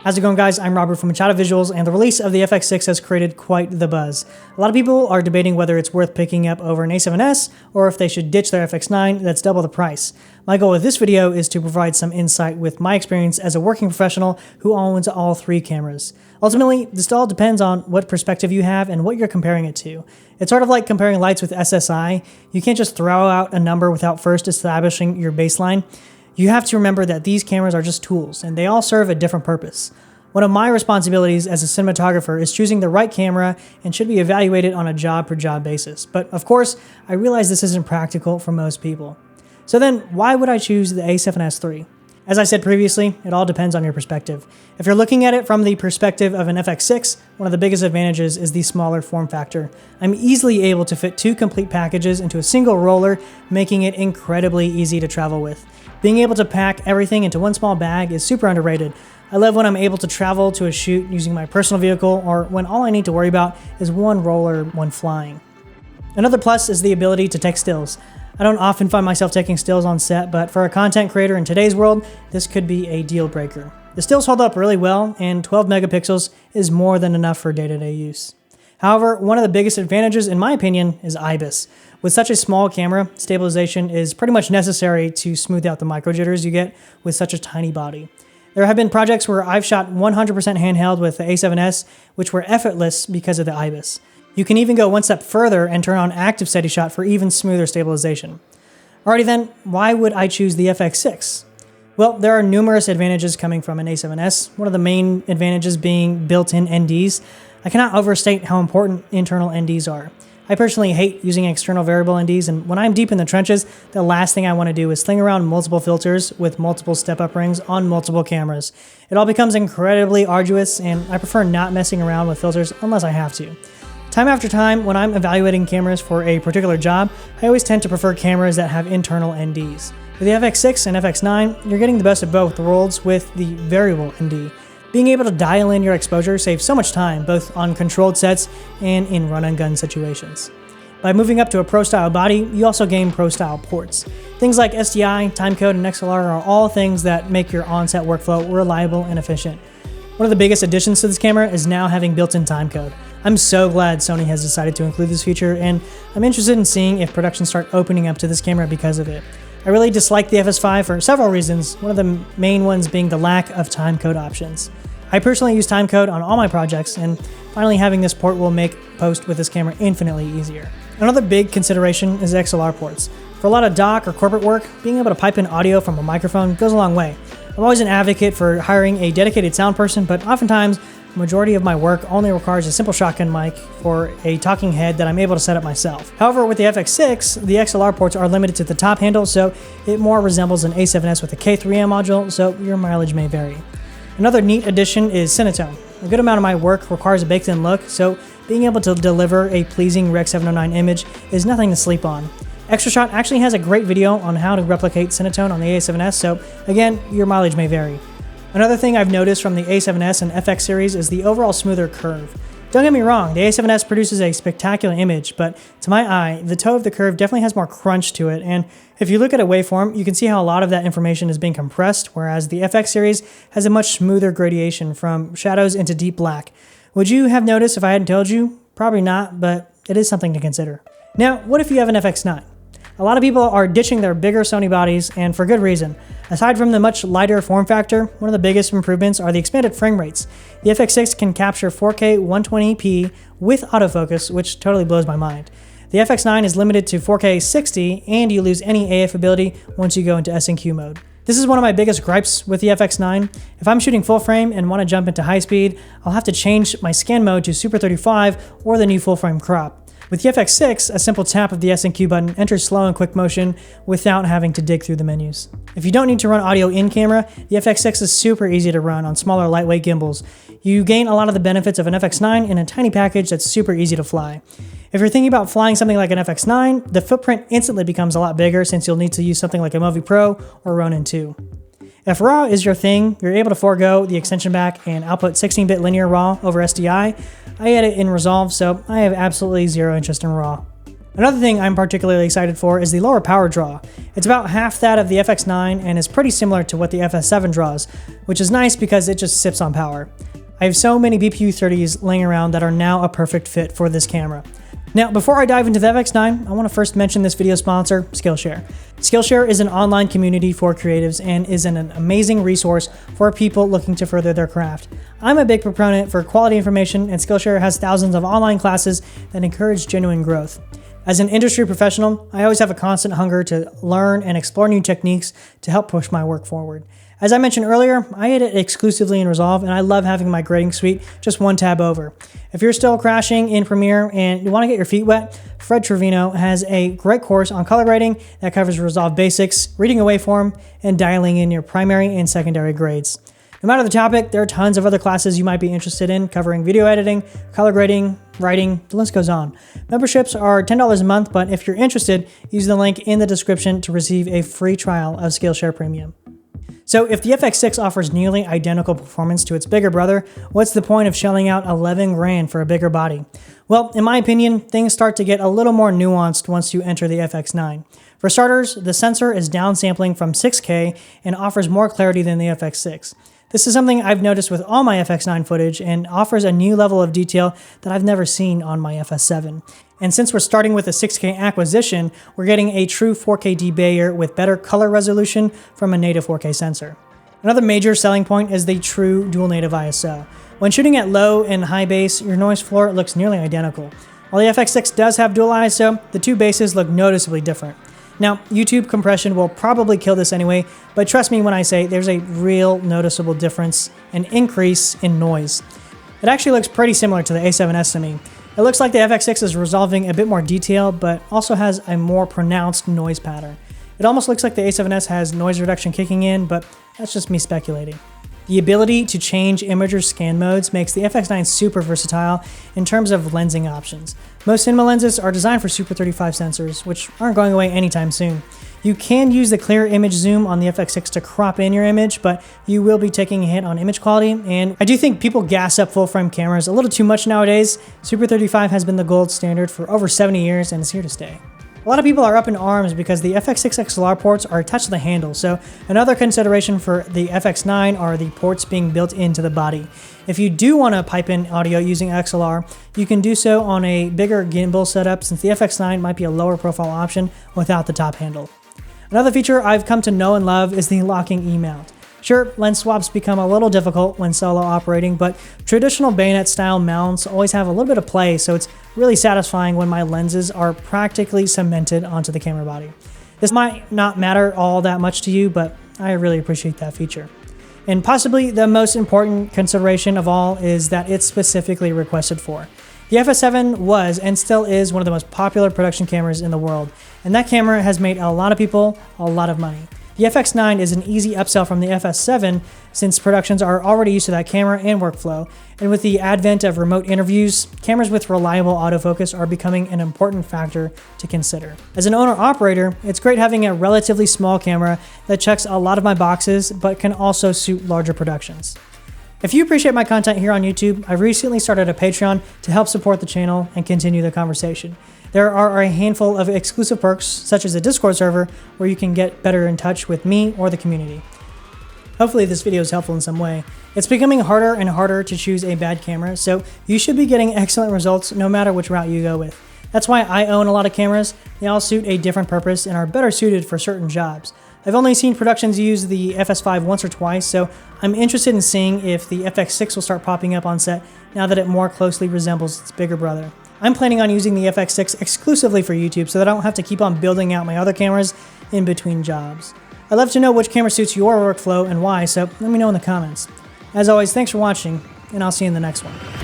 How's it going, guys? I'm Robert from a7S Visuals, and the release of the FX6 has created quite the buzz. A lot of people are debating whether it's worth picking up over an a7S or if they should ditch their FX9 that's double the price. My goal with this video is to provide some insight with my experience as a working professional who owns all three cameras. Ultimately, this all depends on what perspective you have and what you're comparing it to. It's sort of like comparing lights with SSI. You can't just throw out a number without first establishing your baseline. You have to remember that these cameras are just tools, and they all serve a different purpose. One of my responsibilities as a cinematographer is choosing the right camera and should be evaluated on a job-per-job basis. But of course, I realize this isn't practical for most people. So then, why would I choose the a7S III? As I said previously, it all depends on your perspective. If you're looking at it from the perspective of an FX6, one of the biggest advantages is the smaller form factor. I'm easily able to fit two complete packages into a single roller, making it incredibly easy to travel with. Being able to pack everything into one small bag is super underrated. I love when I'm able to travel to a shoot using my personal vehicle, or when all I need to worry about is one roller when flying. Another plus is the ability to take stills. I don't often find myself taking stills on set, but for a content creator in today's world, this could be a deal breaker. The stills hold up really well, and 12 megapixels is more than enough for day-to-day use. However, one of the biggest advantages, in my opinion, is IBIS. With such a small camera, stabilization is pretty much necessary to smooth out the micro jitters you get with such a tiny body. There have been projects where I've shot 100% handheld with the a7S, which were effortless because of the IBIS. You can even go one step further and turn on active steady shot for even smoother stabilization. Alrighty then, why would I choose the FX6? Well, there are numerous advantages coming from an a7S, one of the main advantages being built-in NDs. I cannot overstate how important internal NDs are. I personally hate using external variable NDs, and when I'm deep in the trenches, the last thing I want to do is sling around multiple filters with multiple step-up rings on multiple cameras. It all becomes incredibly arduous, and I prefer not messing around with filters unless I have to. Time after time, when I'm evaluating cameras for a particular job, I always tend to prefer cameras that have internal NDs. With the FX6 and FX9, you're getting the best of both worlds with the variable ND. Being able to dial in your exposure saves so much time, both on controlled sets and in run-and-gun situations. By moving up to a pro-style body, you also gain pro-style ports. Things like SDI, timecode, and XLR are all things that make your on-set workflow reliable and efficient. One of the biggest additions to this camera is now having built-in timecode. I'm so glad Sony has decided to include this feature, and I'm interested in seeing if production start opening up to this camera because of it. I really dislike the FS5 for several reasons, one of the main ones being the lack of timecode options. I personally use timecode on all my projects, and finally having this port will make post with this camera infinitely easier. Another big consideration is XLR ports. For a lot of doc or corporate work, being able to pipe in audio from a microphone goes a long way. I'm always an advocate for hiring a dedicated sound person, but oftentimes, the majority of my work only requires a simple shotgun mic for a talking head that I'm able to set up myself. However, with the FX6, the XLR ports are limited to the top handle, so it more resembles an a7S with a K3M module, so your mileage may vary. Another neat addition is s-cinetone. A good amount of my work requires a baked-in look, so being able to deliver a pleasing Rec 709 image is nothing to sleep on. ExtraShot actually has a great video on how to replicate s-cinetone on the a7S, so again, your mileage may vary. Another thing I've noticed from the a7S and FX series is the overall smoother curve. Don't get me wrong, the a7S produces a spectacular image, but to my eye, the toe of the curve definitely has more crunch to it, and if you look at a waveform, you can see how a lot of that information is being compressed, whereas the FX series has a much smoother gradation from shadows into deep black. Would you have noticed if I hadn't told you? Probably not, but it is something to consider. Now, what if you have an FX9? A lot of people are ditching their bigger Sony bodies, and for good reason. Aside from the much lighter form factor, one of the biggest improvements are the expanded frame rates. The FX6 can capture 4K 120p with autofocus, which totally blows my mind. The FX9 is limited to 4K 60, and you lose any AF ability once you go into S&Q mode. This is one of my biggest gripes with the FX9. If I'm shooting full frame and want to jump into high speed, I'll have to change my scan mode to Super 35 or the new full frame crop. With the FX6, a simple tap of the S&Q button enters slow and quick motion without having to dig through the menus. If you don't need to run audio in camera, the FX6 is super easy to run on smaller lightweight gimbals. You gain a lot of the benefits of an FX9 in a tiny package that's super easy to fly. If you're thinking about flying something like an FX9, the footprint instantly becomes a lot bigger since you'll need to use something like a Movi Pro or Ronin 2. If RAW is your thing, you're able to forego the extension back and output 16-bit linear RAW over SDI. I edit in Resolve, so I have absolutely zero interest in RAW. Another thing I'm particularly excited for is the lower power draw. It's about half that of the FX9 and is pretty similar to what the FS7 draws, which is nice because it just sips on power. I have so many BPU 30s laying around that are now a perfect fit for this camera. Now, before I dive into the FX9, I want to first mention this video sponsor, Skillshare. Skillshare is an online community for creatives and is an amazing resource for people looking to further their craft. I'm a big proponent for quality information, and Skillshare has thousands of online classes that encourage genuine growth. As an industry professional, I always have a constant hunger to learn and explore new techniques to help push my work forward. As I mentioned earlier, I edit exclusively in Resolve, and I love having my grading suite just one tab over. If you're still crashing in Premiere and you want to get your feet wet, Fred Trevino has a great course on color grading that covers Resolve basics, reading a waveform, and dialing in your primary and secondary grades. No matter the topic, there are tons of other classes you might be interested in covering video editing, color grading, writing, the list goes on. Memberships are $10 a month, but if you're interested, use the link in the description to receive a free trial of Skillshare Premium. So if the FX6 offers nearly identical performance to its bigger brother, what's the point of shelling out 11 grand for a bigger body? Well, in my opinion, things start to get a little more nuanced once you enter the FX9. For starters, the sensor is downsampling from 6K and offers more clarity than the FX6. This is something I've noticed with all my FX9 footage and offers a new level of detail that I've never seen on my FS7. And since we're starting with a 6K acquisition, we're getting a true 4K debayer with better color resolution from a native 4K sensor. Another major selling point is the true dual native ISO. When shooting at low and high base, your noise floor looks nearly identical. While the FX6 does have dual ISO, the two bases look noticeably different. Now, YouTube compression will probably kill this anyway, but trust me when I say there's a real noticeable difference, an increase in noise. It actually looks pretty similar to the a7S to me. It looks like the FX6 is resolving a bit more detail, but also has a more pronounced noise pattern. It almost looks like the a7S has noise reduction kicking in, but that's just me speculating. The ability to change image or scan modes makes the FX9 super versatile in terms of lensing options. Most cinema lenses are designed for Super 35 sensors, which aren't going away anytime soon. You can use the clear image zoom on the FX6 to crop in your image, but you will be taking a hit on image quality, and I do think people gas up full-frame cameras a little too much nowadays. Super 35 has been the gold standard for over 70 years and is here to stay. A lot of people are up in arms because the FX6 XLR ports are attached to the handle, so another consideration for the FX9 are the ports being built into the body. If you do want to pipe in audio using XLR, you can do so on a bigger gimbal setup since the FX9 might be a lower profile option without the top handle. Another feature I've come to know and love is the locking E-mount. Sure, lens swaps become a little difficult when solo operating, but traditional bayonet style mounts always have a little bit of play, so it's really satisfying when my lenses are practically cemented onto the camera body. This might not matter all that much to you, but I really appreciate that feature. And possibly the most important consideration of all is that it's specifically requested for. The FS7 was and still is one of the most popular production cameras in the world, and that camera has made a lot of people a lot of money. The FX9 is an easy upsell from the FS7 since productions are already used to that camera and workflow, and with the advent of remote interviews, cameras with reliable autofocus are becoming an important factor to consider. As an owner-operator, it's great having a relatively small camera that checks a lot of my boxes but can also suit larger productions. If you appreciate my content here on YouTube, I recently started a Patreon to help support the channel and continue the conversation. There are a handful of exclusive perks, such as a Discord server, where you can get better in touch with me or the community. Hopefully this video is helpful in some way. It's becoming harder and harder to choose a bad camera, so you should be getting excellent results no matter which route you go with. That's why I own a lot of cameras. They all suit a different purpose and are better suited for certain jobs. I've only seen productions use the FS5 once or twice, so I'm interested in seeing if the FX6 will start popping up on set now that it more closely resembles its bigger brother. I'm planning on using the FX6 exclusively for YouTube so that I don't have to keep on building out my other cameras in between jobs. I'd love to know which camera suits your workflow and why, so let me know in the comments. As always, thanks for watching, and I'll see you in the next one.